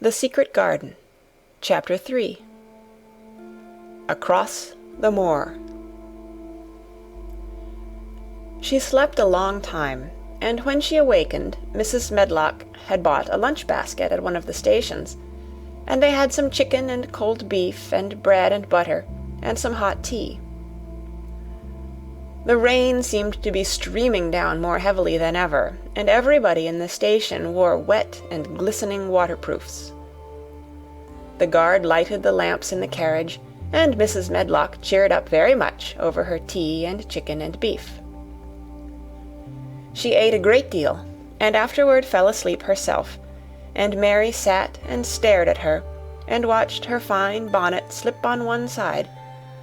The Secret Garden, Chapter 3. Across the Moor. She slept a long time, and when she awakened, Mrs. Medlock had bought a lunch basket at one of the stations, and they had some chicken and cold beef and bread and butter and some hot tea. The rain seemed to be streaming down more heavily than ever, and everybody in the station wore wet and glistening waterproofs. The guard lighted the lamps in the carriage, and Mrs. Medlock cheered up very much over her tea and chicken and beef. She ate a great deal, and afterward fell asleep herself, and Mary sat and stared at her, and watched her fine bonnet slip on one side,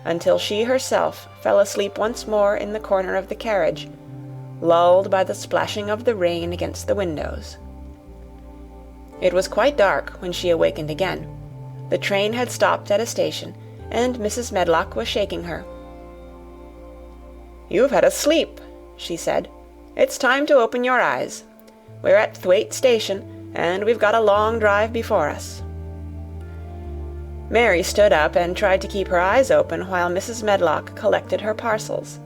until she herself fell asleep once more in the corner of the carriage, lulled by the splashing of the rain against the windows. It was quite dark when she awakened again. The train had stopped at a station, and Mrs. Medlock was shaking her. "You've had a sleep," she said. "It's time to open your eyes. We're at Thwaite Station, and we've got a long drive before us." Mary stood up and tried to keep her eyes open while Mrs. Medlock collected her parcels.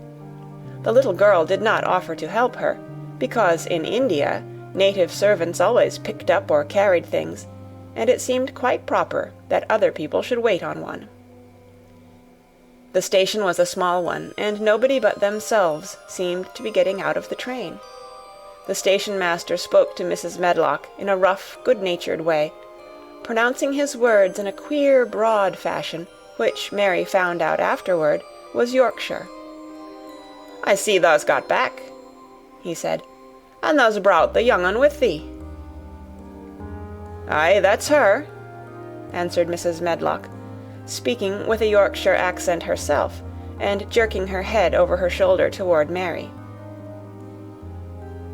The little girl did not offer to help her, because in India native servants always picked up or carried things, and it seemed quite proper that other people should wait on one. The station was a small one, and nobody but themselves seemed to be getting out of the train. The station-master spoke to Mrs. Medlock in a rough, good-natured way, pronouncing his words in a queer, broad fashion, which Mary found out afterward was Yorkshire. "I see thou's got back," he said, "and thou's brought the young un with thee." "Aye, that's her," answered Mrs. Medlock, speaking with a Yorkshire accent herself, and jerking her head over her shoulder toward Mary.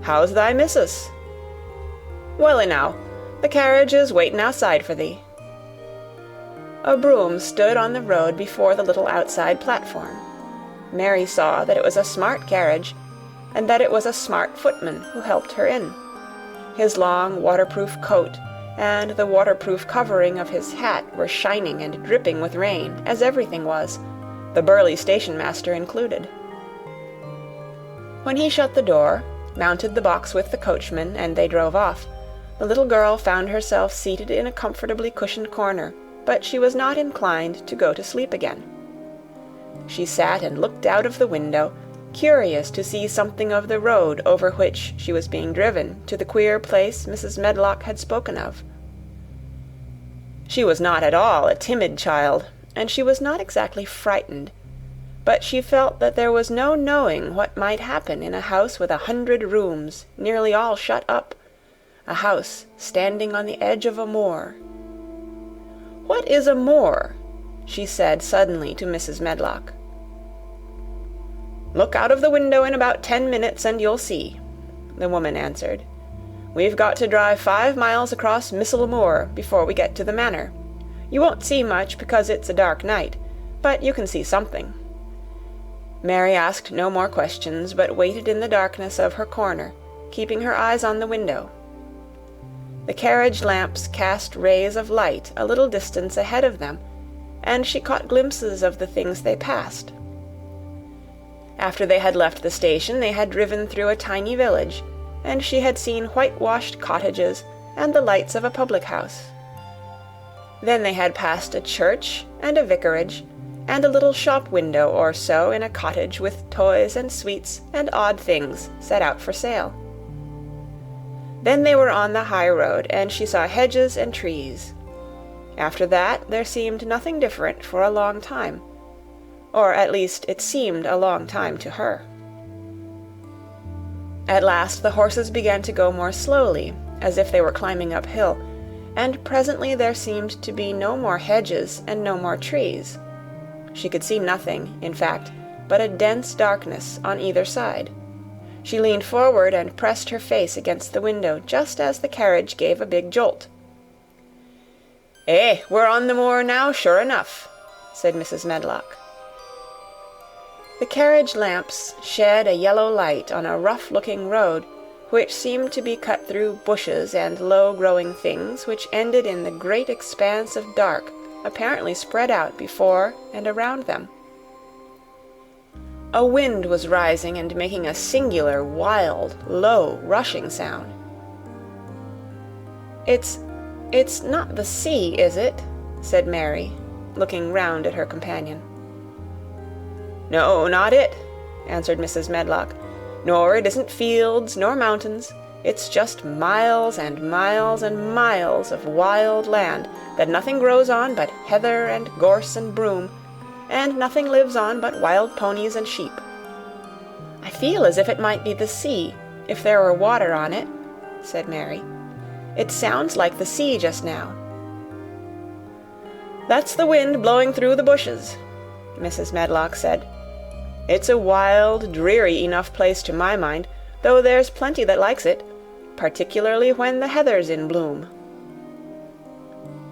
"How's thy missus?" "Well enow. The carriage is waiting outside for thee." A brougham stood on the road before the little outside platform. Mary saw that it was a smart carriage, and that it was a smart footman who helped her in. His long waterproof coat and the waterproof covering of his hat were shining and dripping with rain, as everything was, the burly station-master included. When he shut the door, mounted the box with the coachman, and they drove off, the little girl found herself seated in a comfortably cushioned corner, but she was not inclined to go to sleep again. She sat and looked out of the window, curious to see something of the road over which she was being driven to the queer place Mrs. Medlock had spoken of. She was not at all a timid child, and she was not exactly frightened, but she felt that there was no knowing what might happen in a house with 100 rooms, nearly all shut up, a house standing on the edge of a moor. "What is a moor?" she said suddenly to Mrs. Medlock. "Look out of the window in about 10 minutes and you'll see," the woman answered. "We've got to drive 5 miles across Missel Moor before we get to the manor. You won't see much because it's a dark night, but you can see something." Mary asked no more questions, but waited in the darkness of her corner, keeping her eyes on the window. The carriage lamps cast rays of light a little distance ahead of them, and she caught glimpses of the things they passed. After they had left the station, they had driven through a tiny village, and she had seen whitewashed cottages and the lights of a public house. Then they had passed a church and a vicarage, and a little shop window or so in a cottage with toys and sweets and odd things set out for sale. Then they were on the high road, and she saw hedges and trees. After that, there seemed nothing different for a long time, or at least it seemed a long time to her. At last the horses began to go more slowly, as if they were climbing uphill, and presently there seemed to be no more hedges and no more trees. She could see nothing, in fact, but a dense darkness on either side. She leaned forward and pressed her face against the window just as the carriage gave a big jolt. "Eh, we're on the moor now, sure enough," said Mrs. Medlock. The carriage lamps shed a yellow light on a rough-looking road, which seemed to be cut through bushes and low-growing things which ended in the great expanse of dark apparently spread out before and around them. A wind was rising and making a singular, wild, low, rushing sound. It's not the sea, is it?" said Mary, looking round at her companion. "No, not it," answered Mrs. Medlock. "Nor it isn't fields nor mountains. It's just miles and miles and miles of wild land that nothing grows on but heather and gorse and broom, and nothing lives on but wild ponies and sheep. I feel as if it might be the sea, if there were water on it," said Mary. "It sounds like the sea just now." "That's the wind blowing through the bushes," Mrs. Medlock said. "It's a wild, dreary enough place to my mind, though there's plenty that likes it, particularly when the heather's in bloom."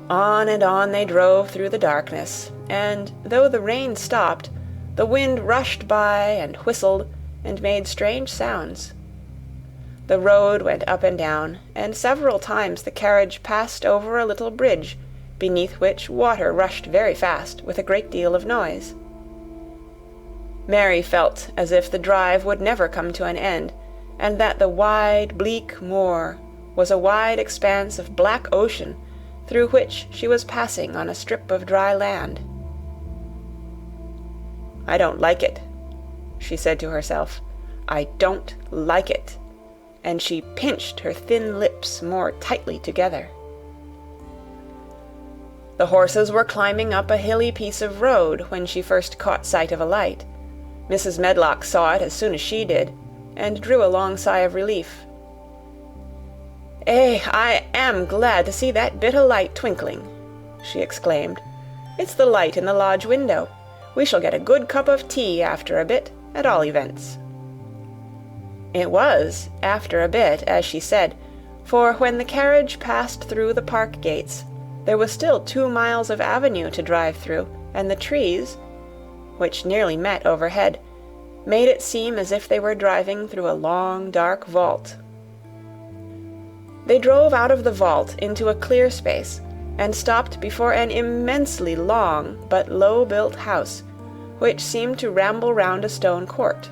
On and on they drove through the darkness, and, though the rain stopped, the wind rushed by and whistled and made strange sounds. The road went up and down, and several times the carriage passed over a little bridge, beneath which water rushed very fast, with a great deal of noise. Mary felt as if the drive would never come to an end, and that the wide, bleak moor was a wide expanse of black ocean through which she was passing on a strip of dry land. "I don't like it," she said to herself. "I don't like it," and she pinched her thin lips more tightly together. The horses were climbing up a hilly piece of road when she first caught sight of a light. Mrs. Medlock saw it as soon as she did, and drew a long sigh of relief. I am glad to see that bit o' light twinkling," she exclaimed. "It's the light in the lodge window. We shall get a good cup of tea after a bit, at all events." It was after a bit, as she said, for when the carriage passed through the park gates, there was still 2 miles of avenue to drive through, and the trees, which nearly met overhead, made it seem as if they were driving through a long, dark vault. They drove out of the vault into a clear space, and stopped before an immensely long but low-built house, which seemed to ramble round a stone court.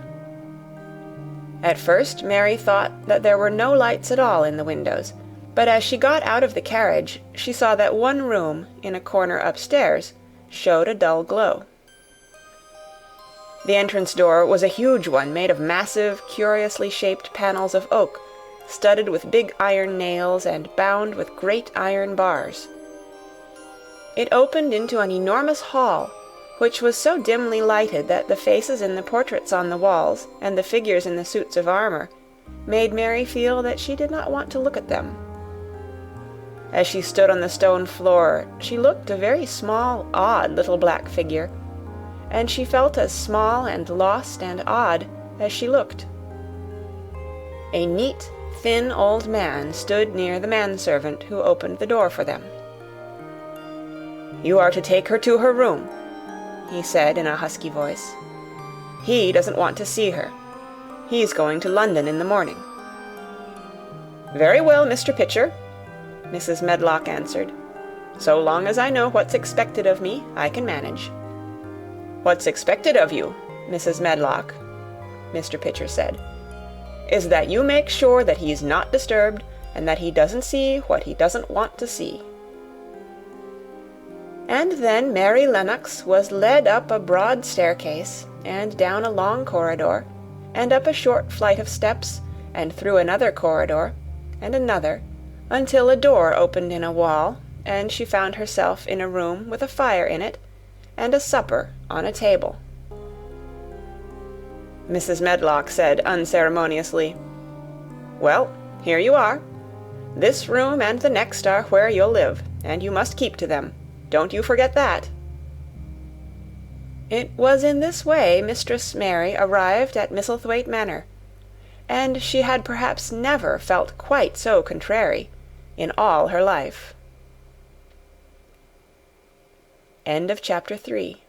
At first Mary thought that there were no lights at all in the windows, but as she got out of the carriage, she saw that one room, in a corner upstairs, showed a dull glow. The entrance door was a huge one made of massive, curiously shaped panels of oak, studded with big iron nails and bound with great iron bars. It opened into an enormous hall, which was so dimly lighted that the faces in the portraits on the walls and the figures in the suits of armor made Mary feel that she did not want to look at them. As she stood on the stone floor, she looked a very small, odd little black figure, and she felt as small and lost and odd as she looked. A neat, thin old man stood near the manservant who opened the door for them. "You are to take her to her room," he said in a husky voice. "He doesn't want to see her. He's going to London in the morning." "Very well, Mr. Pitcher," Mrs. Medlock answered. "So long as I know what's expected of me, I can manage." "What's expected of you, Mrs. Medlock," Mr. Pitcher said, "is that you make sure that he's not disturbed, and that he doesn't see what he doesn't want to see." And then Mary Lennox was led up a broad staircase, and down a long corridor, and up a short flight of steps, and through another corridor, and another, until a door opened in a wall, and she found herself in a room with a fire in it, and a supper on a table. Mrs. Medlock said unceremoniously, "Well, here you are. This room and the next are where you'll live, and you must keep to them. Don't you forget that." It was in this way Mistress Mary arrived at Misselthwaite Manor, and she had perhaps never felt quite so contrary in all her life. End of chapter 3.